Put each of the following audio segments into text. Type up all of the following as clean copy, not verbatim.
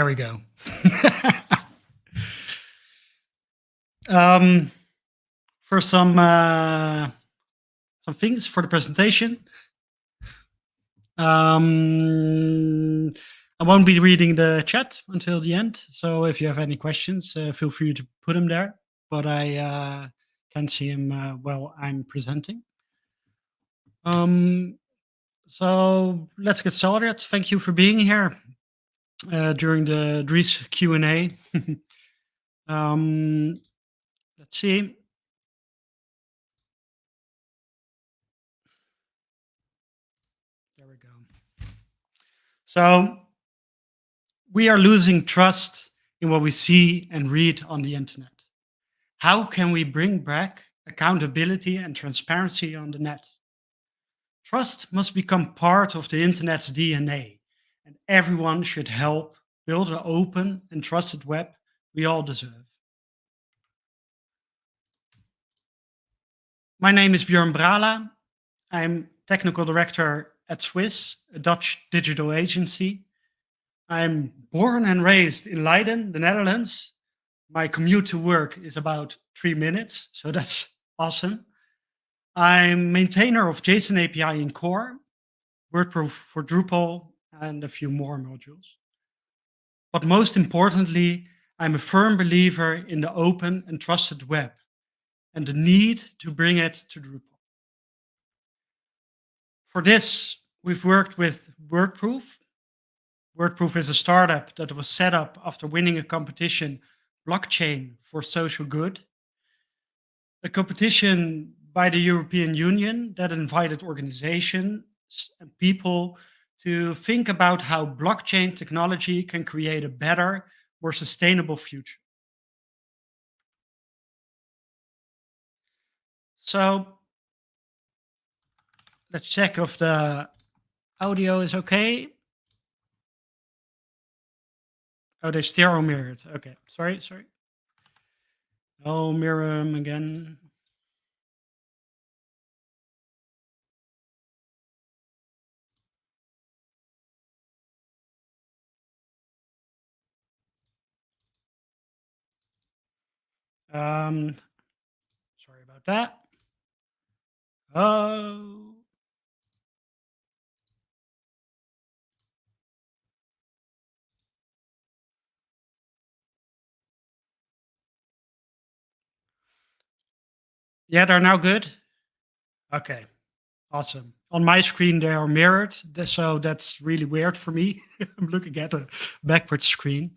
There we go. um, for some things for the presentation. I won't be reading the chat until the end, so if you have any questions, feel free to put them there. But I can see them while I'm presenting. So let's get started. Thank you for being here during the Dries Q&A. Let's see. There we go. So we are losing trust in what we see and read on the internet. How can we bring back accountability and transparency on the net? Trust must become part of the internet's DNA, and everyone should help build an open and trusted web we all deserve. My name is Björn Brala. I'm technical director at Swiss, a Dutch digital agency. I'm born and raised in Leiden, the Netherlands. My commute to work is about 3 minutes, so that's awesome. I'm maintainer of JSON API in Core, WordProof for Drupal, and a few more modules. But most importantly, I'm a firm believer in the open and trusted web and the need to bring it to Drupal. For this, we've worked with WordProof. WordProof is a startup that was set up after winning a competition, Blockchain for Social Good, a competition by the European Union that invited organizations and people to think about how blockchain technology can create a better, more sustainable future. So let's check if the audio is okay. Oh, they stereo mirrored. Okay, sorry. I'll mirror them again. Sorry about that. Oh. Yeah, they're now good. Okay, awesome. On my screen, they are mirrored, so that's really weird for me. I'm looking at a backwards screen.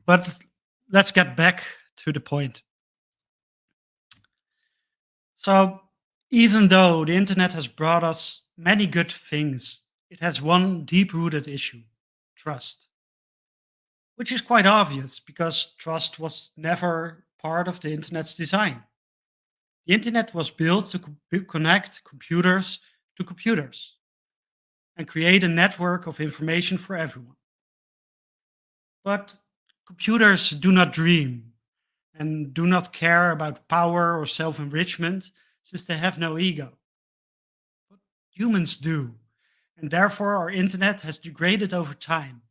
But let's get back to the point. So, even though the internet has brought us many good things, it has one deep rooted issue: trust. Which is quite obvious because trust was never part of the internet's design. The internet was built to connect computers to computers and create a network of information for everyone. But computers do not dream and do not care about power or self enrichment since they have no ego. But humans do. And therefore, our internet has degraded over time.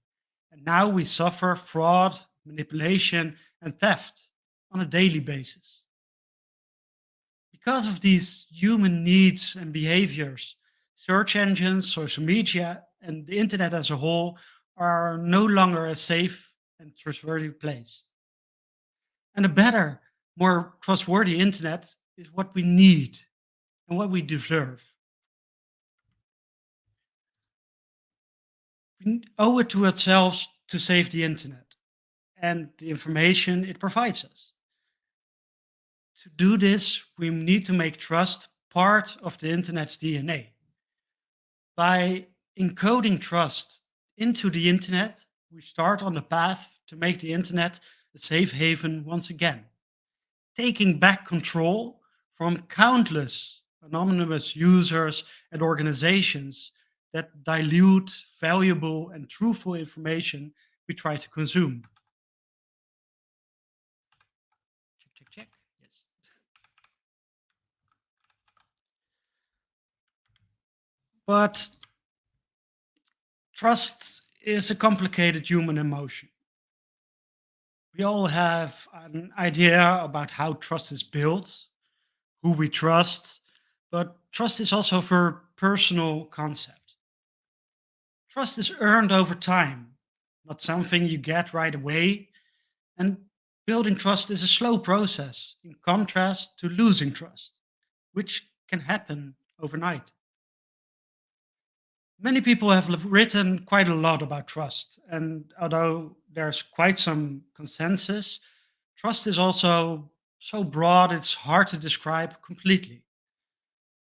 And now we suffer fraud, manipulation, and theft on a daily basis. Because of these human needs and behaviors, search engines, social media, and the internet as a whole are no longer a safe and trustworthy place. And a better, more trustworthy internet is what we need and what we deserve. We owe it to ourselves to save the internet and the information it provides us. To do this, we need to make trust part of the internet's DNA. By encoding trust into the internet, we start on the path to make the internet a safe haven once again, taking back control from countless anonymous users and organizations that dilute valuable and truthful information we try to consume. Check. Yes. But trust is a complicated human emotion. We all have an idea about how trust is built, who we trust, but trust is also a personal concept. Trust is earned over time, not something you get right away, and building trust is a slow process in contrast to losing trust, which can happen overnight. Many people have written quite a lot about trust, and although there's quite some consensus, trust is also so broad it's hard to describe completely.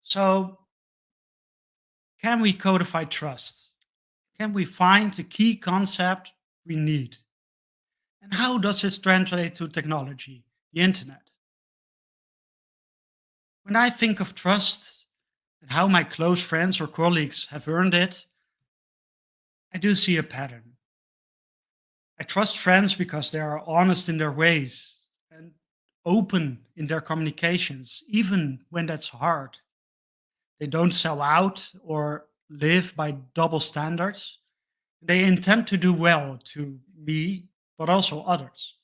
So, can we codify trust? Can we find the key concept we need? And how does this translate to technology, the internet? When I think of trust and how my close friends or colleagues have earned it, I do see a pattern. I trust friends because they are honest in their ways and open in their communications, even when that's hard. They don't sell out or live by double standards. They intend to do well to me, but also others.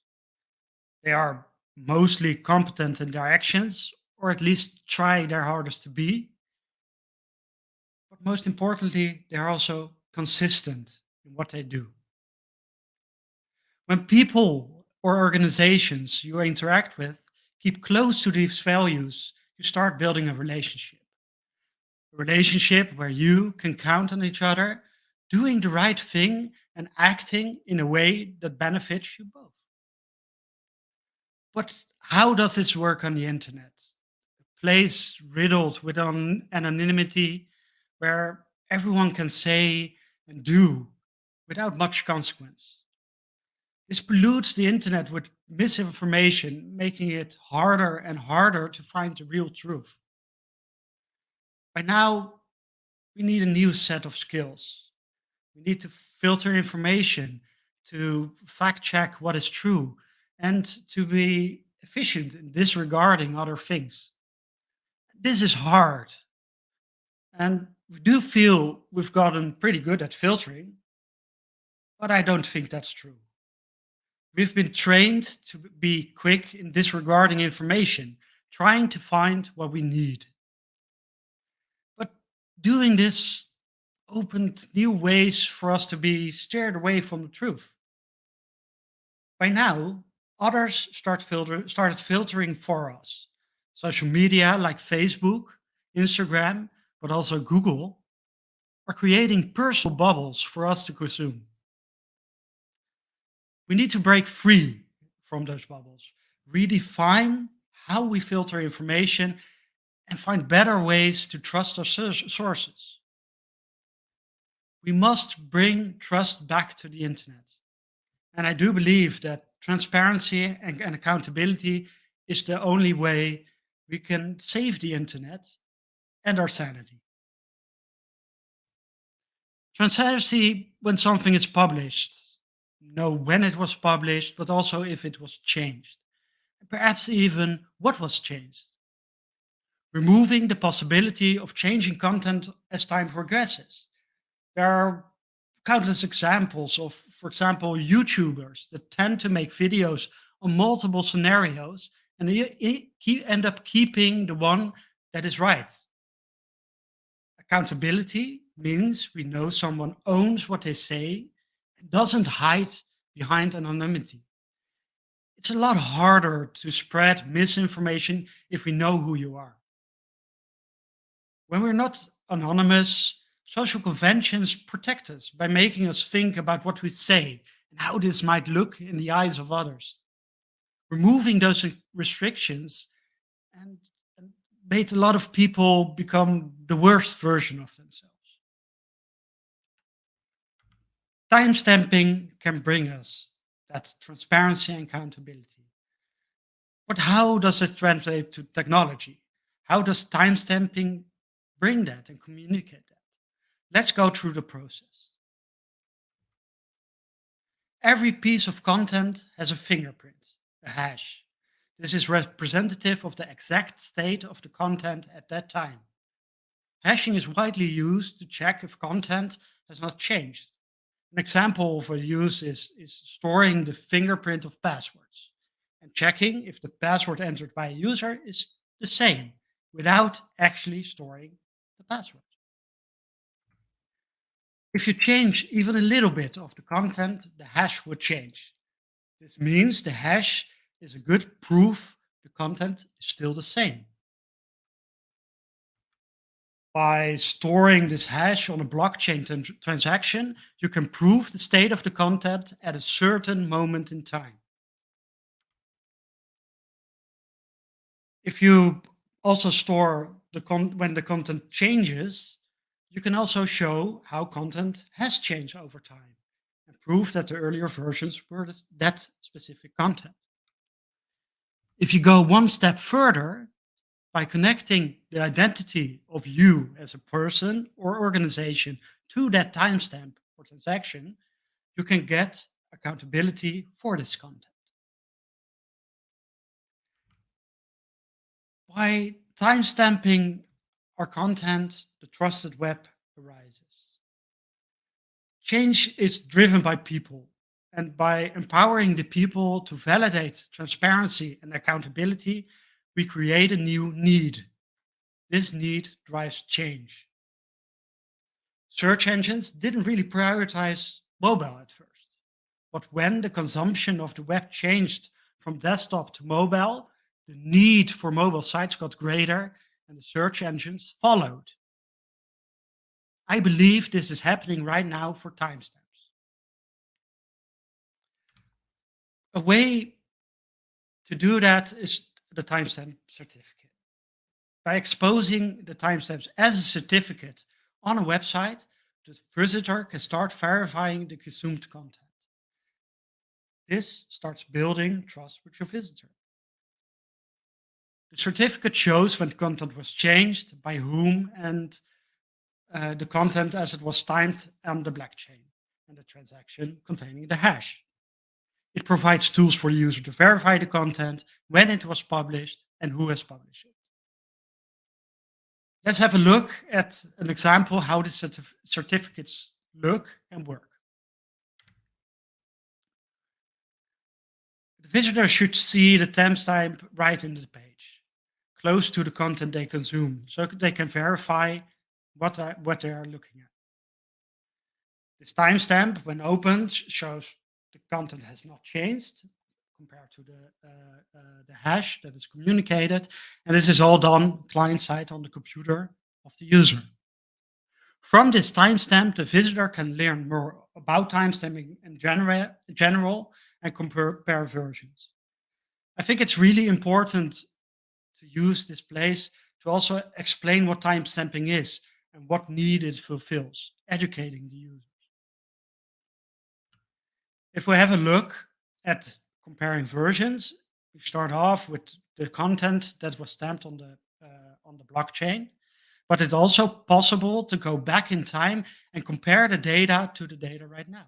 They are mostly competent in their actions, or at least try their hardest to be. But most importantly, they are also consistent in what they do. When people or organizations you interact with keep close to these values, you start building a relationship. A relationship where you can count on each other, doing the right thing and acting in a way that benefits you both. But how does this work on the internet? A place riddled with anonymity where everyone can say and do without much consequence. This pollutes the internet with misinformation, making it harder and harder to find the real truth. By now, we need a new set of skills. We need to filter information, to fact check what is true, and to be efficient in disregarding other things. This is hard. And we do feel we've gotten pretty good at filtering, but I don't think that's true. We've been trained to be quick in disregarding information, trying to find what we need. But doing this opened new ways for us to be steered away from the truth. By now, others started filtering for us. Social media like Facebook, Instagram, but also Google are creating personal bubbles for us to consume. We need to break free from those bubbles, redefine how we filter information, and find better ways to trust our sources. We must bring trust back to the internet. And I do believe that transparency and accountability is the only way we can save the internet and our sanity. Transparency when something is published, know when it was published, but also if it was changed, and perhaps even what was changed. Removing the possibility of changing content as time progresses. There are countless examples of, for example, YouTubers that tend to make videos on multiple scenarios and end up keeping the one that is right. Accountability means we know someone owns what they say and doesn't hide behind anonymity. It's a lot harder to spread misinformation if we know who you are. When we're not anonymous, social conventions protect us by making us think about what we say and how this might look in the eyes of others. Removing those restrictions and, and made a lot of people become the worst version of themselves. Timestamping can bring us that transparency and accountability. But how does it translate to technology? How does timestamping bring that and communicate that? Let's go through the process. Every piece of content has a fingerprint, a hash. This is representative of the exact state of the content at that time. Hashing is widely used to check if content has not changed. An example of a use is storing the fingerprint of passwords and checking if the password entered by a user is the same without actually storing the password. If you change even a little bit of the content, the hash would change. This means the hash is a good proof the content is still the same. By storing this hash on a blockchain transaction, you can prove the state of the content at a certain moment in time. If you also store when the content changes, you can also show how content has changed over time and prove that the earlier versions were that specific content. If you go one step further, by connecting the identity of you as a person or organization to that timestamp or transaction, you can get accountability for this content. By timestamping our content, the trusted web arises. Change is driven by people, and by empowering the people to validate transparency and accountability, we create a new need. This need drives change. Search engines didn't really prioritize mobile at first. But when the consumption of the web changed from desktop to mobile, the need for mobile sites got greater and the search engines followed. I believe this is happening right now for timestamps. A way to do that is the timestamp certificate. By exposing the timestamps as a certificate on a website, the visitor can start verifying the consumed content. This starts building trust with your visitor. The certificate shows when content was changed, by whom, and the content as it was timed on the blockchain, and the transaction containing the hash. It provides tools for the user to verify the content, when it was published, and who has published it. Let's have a look at an example how the certificates look and work. The visitor should see the timestamp right in the page, close to the content they consume, so they can verify what they are looking at. This timestamp, when opened, shows the content has not changed compared to the hash that is communicated, and this is all done client side on the computer of the user. From this timestamp, the visitor can learn more about timestamping in general and compare versions. I think it's really important to use this place to also explain what timestamping is and what need it fulfills, educating the user. If we have a look at comparing versions, we start off with the content that was stamped on the blockchain, but it's also possible to go back in time and compare the data to the data right now.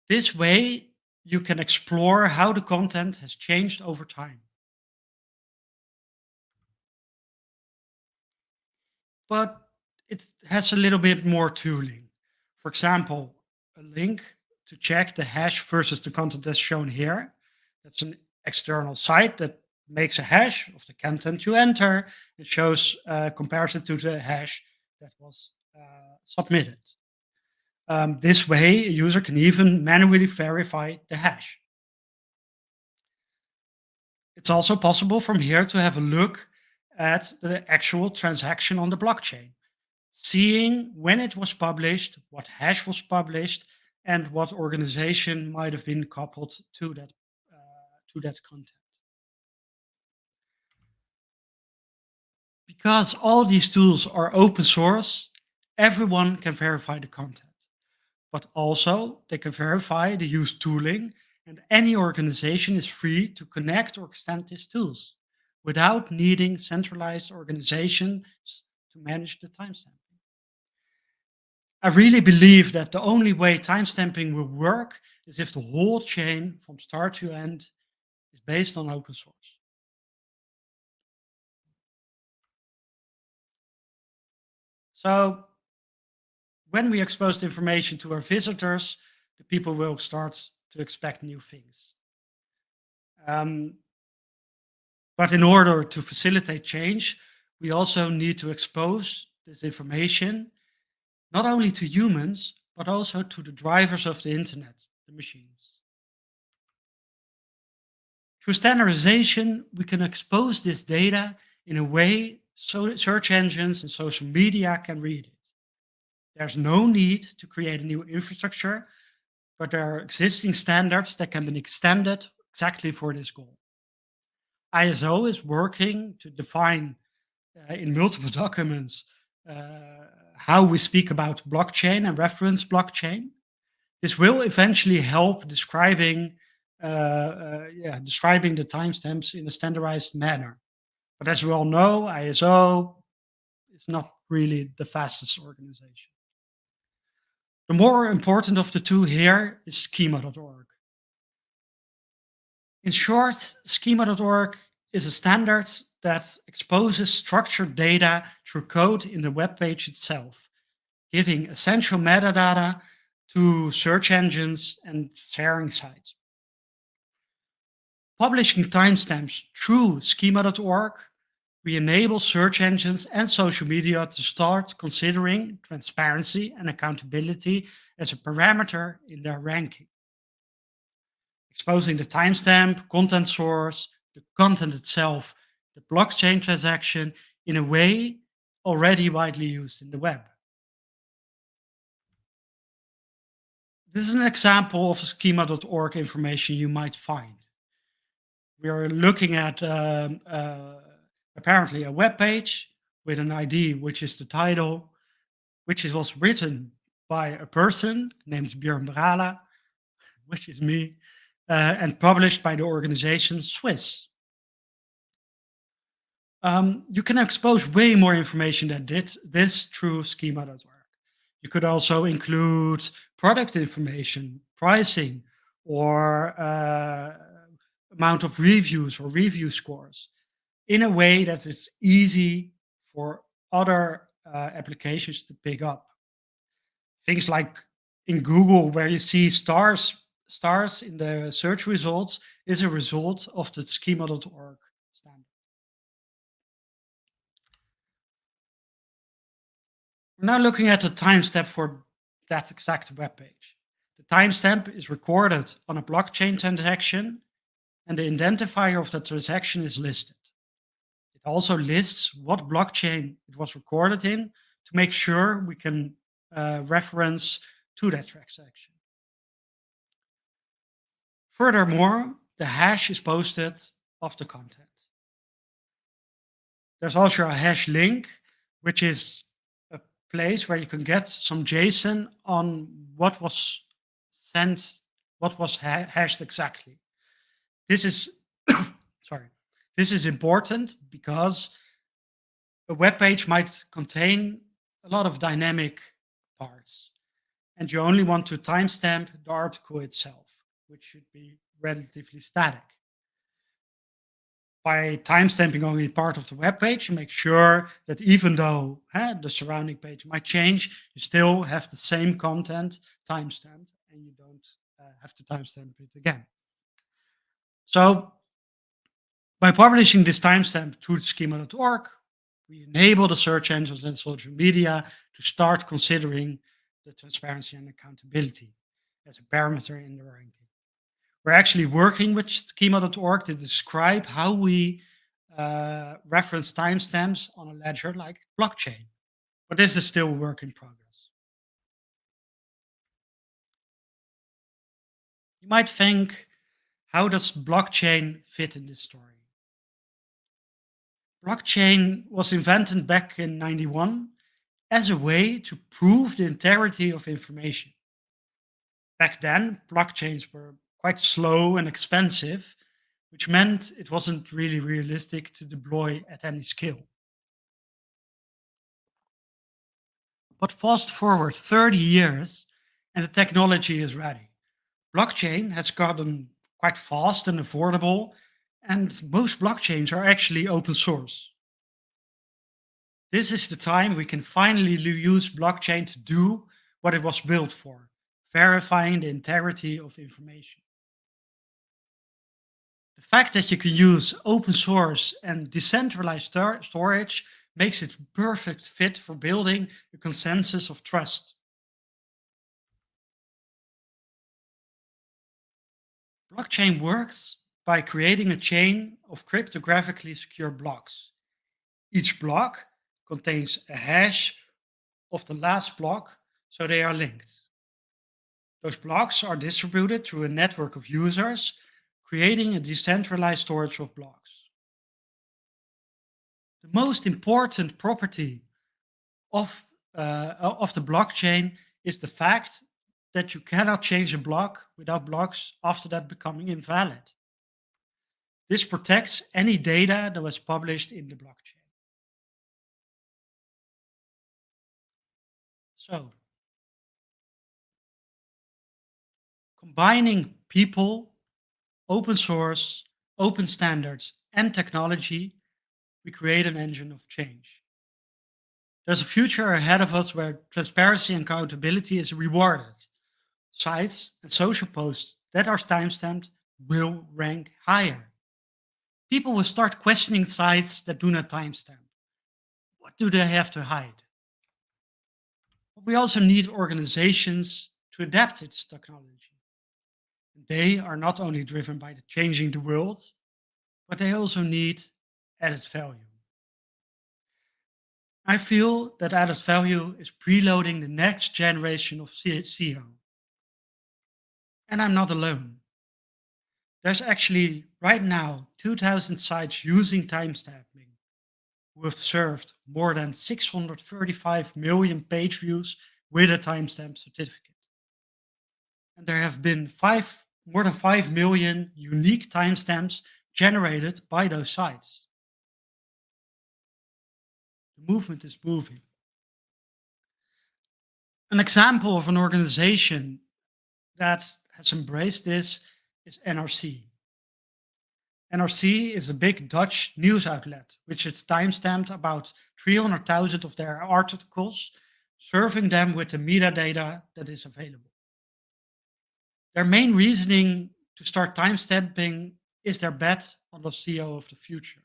This way, you can explore how the content has changed over time. But it has a little bit more tooling. For example, a link to check the hash versus the content that's shown here. That's an external site that makes a hash of the content you enter. It shows a comparison to the hash that was submitted. This way, a user can even manually verify the hash. It's also possible from here to have a look at the actual transaction on the blockchain, seeing when it was published, what hash was published, and what organization might have been coupled to that content. Because all these tools are open source, everyone can verify the content, but also they can verify the used tooling, and any organization is free to connect or extend these tools without needing centralized organizations to manage the timestamp. I really believe that the only way timestamping will work is if the whole chain from start to end is based on open source. So When we expose the information to our visitors, the people will start to expect new things. Um, but in order to facilitate change, we also need to expose this information not only to humans, but also to the drivers of the internet, the machines. Through standardization, we can expose this data in a way so search engines and social media can read it. There's no need to create a new infrastructure, but there are existing standards that can be extended exactly for this goal. ISO is working to define in multiple documents how we speak about blockchain and reference blockchain. This will eventually help describing the timestamps in a standardized manner. But as we all know, ISO is not really the fastest organization. The more important of the two here is schema.org. In short, schema.org is a standard that exposes structured data through code in the web page itself, giving essential metadata to search engines and sharing sites. Publishing timestamps through schema.org, we enable search engines and social media to start considering transparency and accountability as a parameter in their ranking. Exposing the timestamp, content source, the content itself, the blockchain transaction in a way already widely used in the web. This is an example of schema.org information you might find. We are looking at apparently a web page with an ID, which is the title, was written by a person named Björn Brala, which is me, and published by the organization Swiss. You can expose way more information than this through schema.org. You could also include product information, pricing, or amount of reviews or review scores in a way that is easy for other applications to pick up. Things like in Google, where you see stars in the search results, is a result of the schema.org standard. We're now looking at the timestamp for that exact web page. The timestamp is recorded on a blockchain transaction, and the identifier of the transaction is listed. It also lists what blockchain it was recorded in to make sure we can reference to that transaction. Furthermore, the hash is posted of the content. There's also a hash link, which is a place where you can get some JSON on what was sent, what was hashed exactly. This is sorry. This is important because a web page might contain a lot of dynamic parts, and you only want to timestamp the article itself, which should be relatively static. By timestamping only part of the web page, you make sure that even though the surrounding page might change, you still have the same content timestamped, and you don't have to timestamp it again. So by publishing this timestamp to schema.org, we enable the search engines and social media to start considering the transparency and accountability as a parameter in the ranking. We're actually working with schema.org to describe how we reference timestamps on a ledger like blockchain. But this is still a work in progress. You might think, how does blockchain fit in this story? Blockchain was invented back in 91 as a way to prove the integrity of information. Back then, blockchains were quite slow and expensive, which meant it wasn't really realistic to deploy at any scale. But fast forward 30 years and the technology is ready. Blockchain has gotten quite fast and affordable, and most blockchains are actually open source. This is the time we can finally use blockchain to do what it was built for, verifying the integrity of information. The fact that you can use open source and decentralized storage makes it a perfect fit for building a consensus of trust. Blockchain works by creating a chain of cryptographically secure blocks. Each block contains a hash of the last block, so they are linked. Those blocks are distributed through a network of users, creating a decentralized storage of blocks. The most important property of, of the blockchain is the fact that you cannot change a block without blocks after that becoming invalid. This protects any data that was published in the blockchain. So, combining people, open source, open standards, and technology, we create an engine of change. There's a future ahead of us where transparency and accountability is rewarded. Sites and social posts that are timestamped will rank higher. People will start questioning sites that do not timestamp. What do they have to hide? But we also need organizations to adapt its technology. They are not only driven by the changing the world, but they also need added value. I feel that added value is preloading the next generation of CEO. And I'm not alone. There's actually right now 2,000 sites using timestamping who have served more than 635 million page views with a timestamp certificate. And there have been more than 5 million unique timestamps generated by those sites. The movement is moving. An example of an organization that has embraced this is NRC. NRC is a big Dutch news outlet, which has timestamped about 300,000 of their articles, serving them with the metadata that is available. Their main reasoning to start timestamping is their bet on the CEO of the future.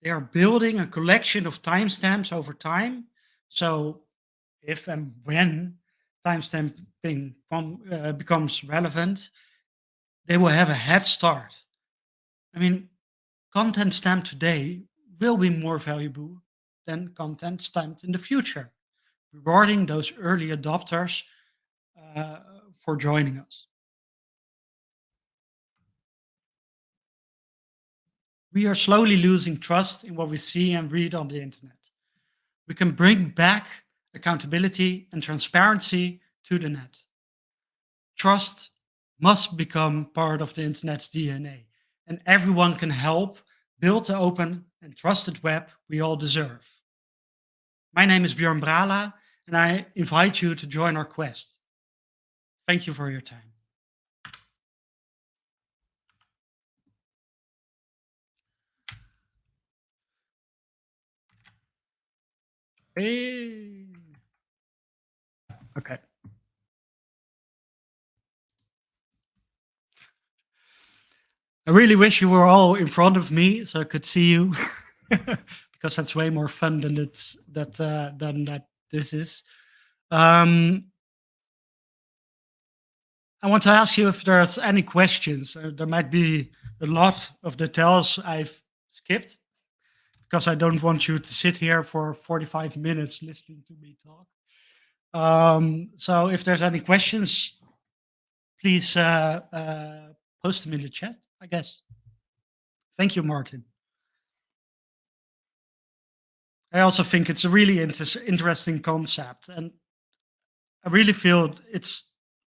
They are building a collection of timestamps over time. So if and when timestamping becomes relevant, they will have a head start. I mean, content stamped today will be more valuable than content stamped in the future, rewarding those early adopters uh, for joining us. We are slowly losing trust in what we see and read on the internet. We can bring back accountability and transparency to the net. Trust must become part of the internet's DNA, and everyone can help build the open and trusted web we all deserve. My name is Björn Brala, and I invite you to join our quest. Thank you for your time. Hey. Okay. I really wish you were all in front of me so I could see you, because that's way more fun than that this is. Um, I want to ask you if there's any questions. There might be a lot of details I've skipped because I don't want you to sit here for 45 minutes listening to me talk. So if there's any questions, please post them in the chat, I guess. Thank you, Martin. I also think it's a really interesting concept, and I really feel it's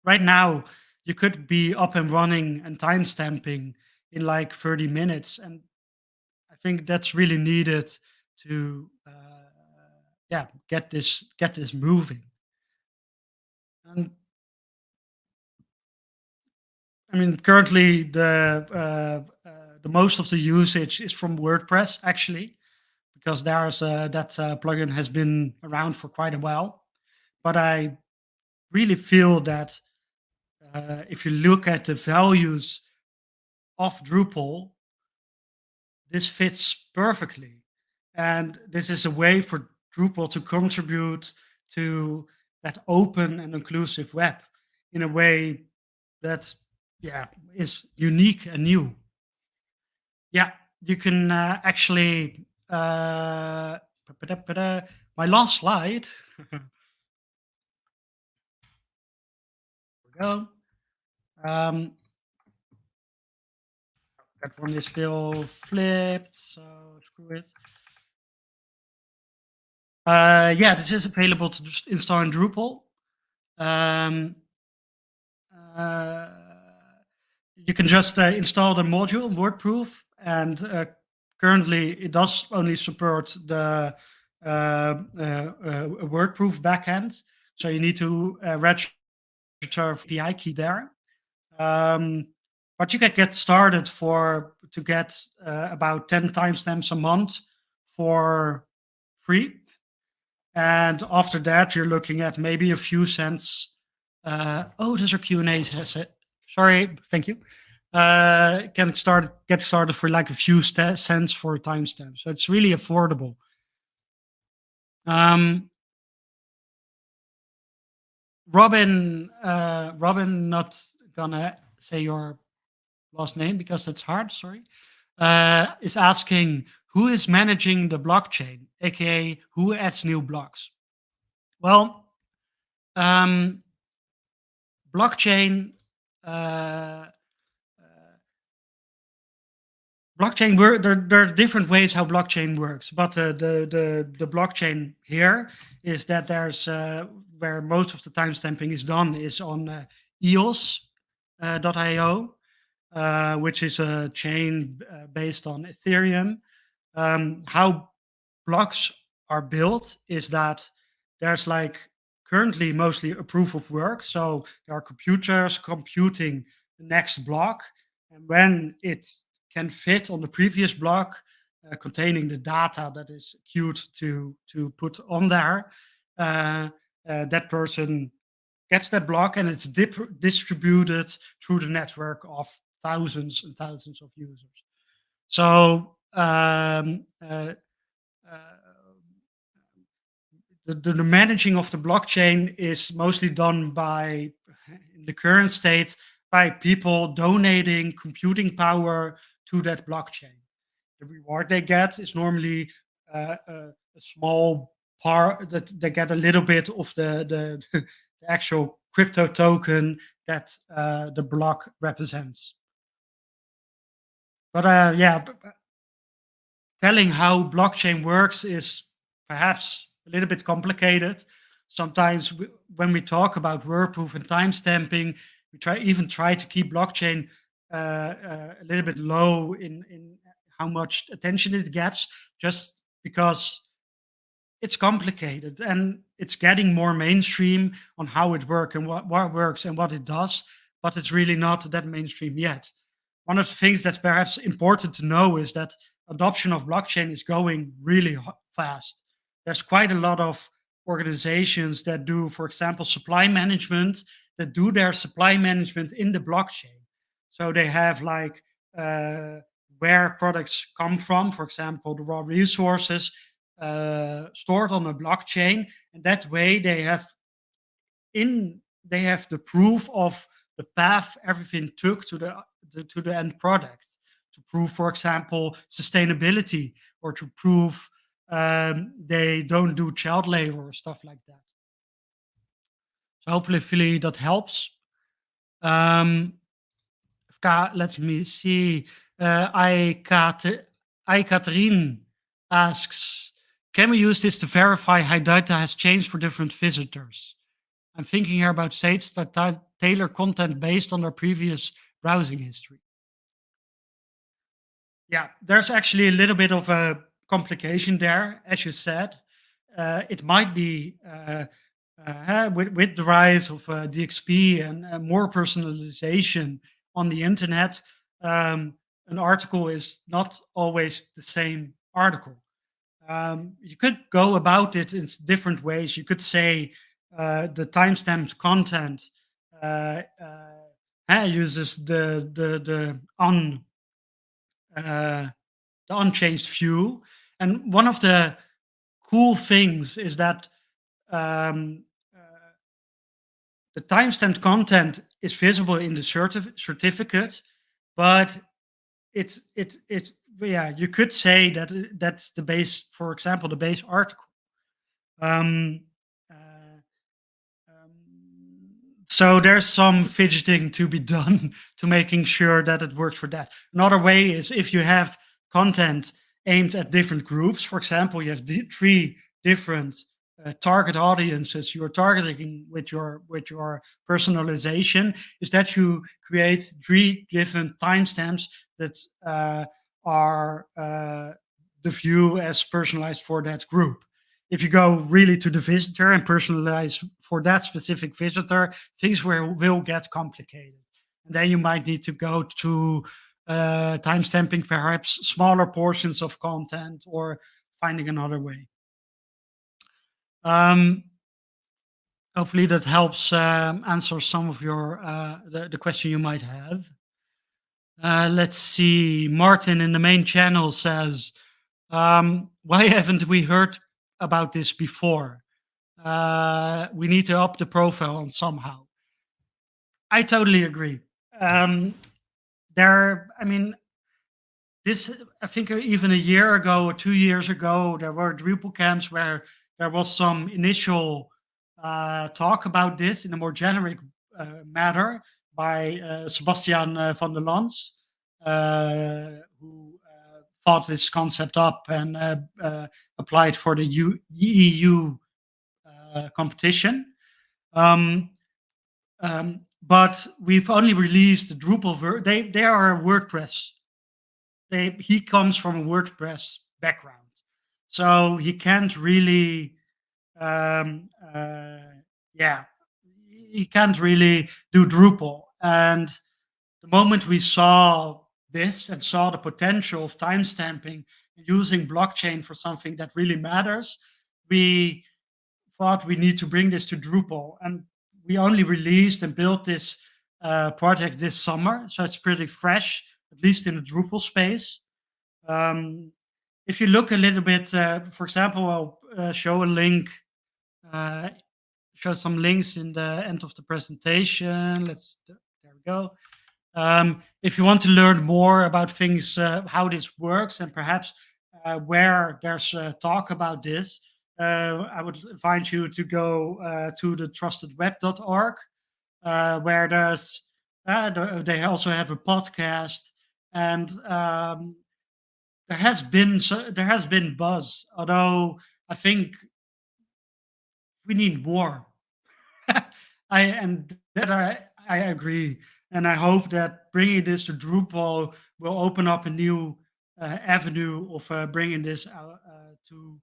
right now you could be up and running and timestamping in like 30 minutes, and I think that's really needed to yeah get this moving. And I mean, currently the most of the usage is from WordPress actually, because there's that plugin has been around for quite a while. But I really feel that if you look at the values of Drupal, this fits perfectly. And this is a way for Drupal to contribute to that open and inclusive web in a way that, yeah, is unique and new. Yeah, you can actually. My last slide. Here we go. Um, that one is still flipped, so screw it. Yeah, this is available to just install in Drupal. Um, uh, you can just install the module WordProof, and currently it does only support the WordProof backend. So you need to register for API key there. Um, but you can get started for to get about 10 timestamps a month for free. And after that, you're looking at maybe a few cents. Oh, those are Q&As. Sorry, thank you. Can get started for like a few cents for a timestamp. So it's really affordable. Um, Robin, not gonna say your last name because that's hard. Sorry. Is asking who is managing the blockchain, aka who adds new blocks. Well, um, blockchain uh, blockchain there are different ways how blockchain works, but the blockchain here is that there's where most of the timestamping is done is on eos .io, which is a chain based on Ethereum. How blocks are built is that there's like currently mostly a proof of work. So there are computers computing the next block. And when it can fit on the previous block containing the data that is queued to put on there, uh, that person gets that block and it's distributed through the network of thousands and thousands of users. So uh, the managing of the blockchain is mostly done by, in the current state, by people donating computing power to that blockchain. The reward they get is normally a small part that they get a little bit of the the actual crypto token that the block represents. But yeah, telling how blockchain works is perhaps a little bit complicated. Sometimes when we talk about WordProof and timestamping, we try to keep blockchain a little bit low in how much attention it gets, just because it's complicated and it's getting more mainstream on how it works and what works and what it does, but it's really not that mainstream yet. One of the things that's perhaps important to know is that adoption of blockchain is going really fast. There's quite a lot of organizations that do, for example, supply management, that do their supply management in the blockchain. So they have like where products come from, for example, the raw resources stored on a blockchain, and that way in they have the proof of the path everything took to the end product, to prove, for example, sustainability, or to prove they don't do child labor or stuff like that. So hopefully that helps. Um, let me see. I Catherine asks, can we use this to verify how data has changed for different visitors? I'm thinking here about sites that tailor content based on their previous browsing history. Yeah, there's actually a little bit of a complication there, as you said. It might be with the rise of DXP and more personalization on the internet, an article is not always the same article. You could go about it in different ways. You could say the timestamped content uses uh, the unchanged view. And one of the cool things is that um, uh, the timestamped content is visible in the certificate, but it's yeah, you could say that that's the base, for example, the base article. Um, uh, so there's some fidgeting to be done to making sure that it works for that. Another way is if you have content aimed at different groups. For example, you have three different target audiences you're targeting with your personalization. Is that you create three different timestamps that are the view as personalized for that group. If you go really to the visitor and personalize for that specific visitor, things will get complicated. And then you might need to go to timestamping perhaps smaller portions of content or finding another way. Um, Hopefully that helps answer some of your the question you might have. Let's see. Martin in the main channel says, "Why haven't we heard about this before? We need to up the profile on somehow." I totally agree. Um, I mean, this, I think even a year ago or 2 years ago, there were Drupal camps where there was some initial talk about this in a more generic manner by Sebastian van der Lans, who thought this concept up and applied for the EU competition. Um, but we've only released the Drupal they are a WordPress. He comes from a WordPress background, so he can't really, um, uh, yeah, he can't really do Drupal. And the moment we saw this and saw the potential of timestamping using blockchain for something that really matters, we thought we need to bring this to Drupal. And we only released and built this project this summer, so it's pretty fresh, at least in the Drupal space. Um, if you look a little bit, for example, I'll show a link, uh, show some links in the end of the presentation. There we go. If you want to learn more about things, how this works, and perhaps where there's talk about this, I would invite you to go to the trustedweb.org, where they also have a podcast, and there has been buzz, although I think we need more. I agree, and I hope that bringing this to Drupal will open up a new avenue of bringing this out to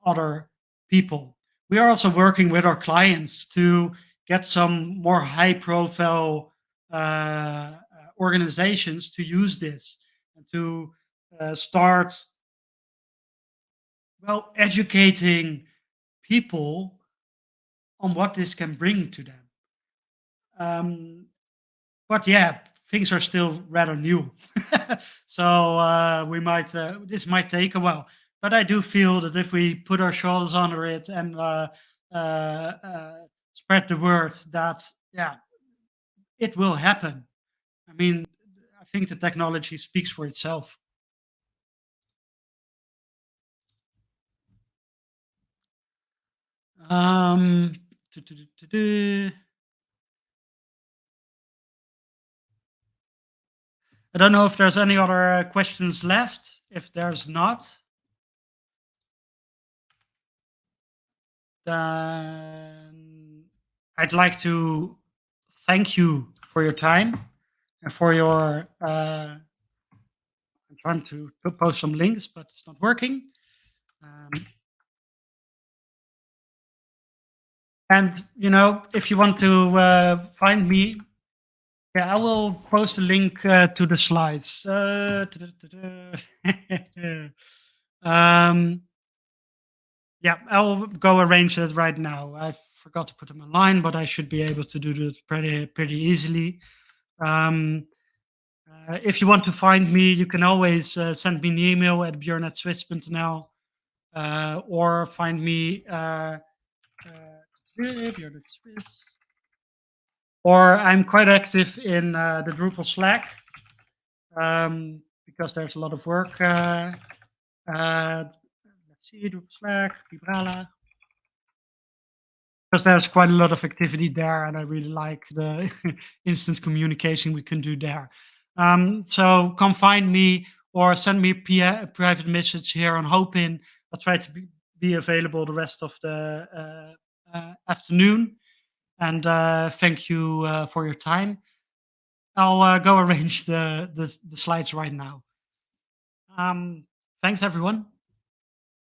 other people. We are also working with our clients to get some more high-profile organizations to use this and to start, well, educating people on what this can bring to them. Um, but yeah, things are still rather new, so we might this might take a while. But I do feel that if we put our shoulders under it and spread the word, that yeah, it will happen. I mean, I think the technology speaks for itself. Um, tu- tu- tu- tu- tu. I don't know if there's any other questions left. If there's not, then I'd like to thank you for your time and for your. I'm trying to post some links, but it's not working. Um, and if you want to find me, yeah, I will post a link to the slides. Um, yeah, I'll go arrange it right now. I've forgot to put them online, but I should be able to do this pretty easily. Um, if you want to find me, you can always send me an email at bjorn@swiss.nl, or find me Bjorn@Swiss. Or I'm quite active in the Drupal Slack, because there's a lot of work. Uh, let's see, Drupal Slack, Vibrala, because there's quite a lot of activity there, and I really like the instant communication we can do there. So come find me or send me a private message here on Hopin. I'll try to be available the rest of the afternoon. And thank you for your time. I'll go arrange the slides right now. Thanks, everyone.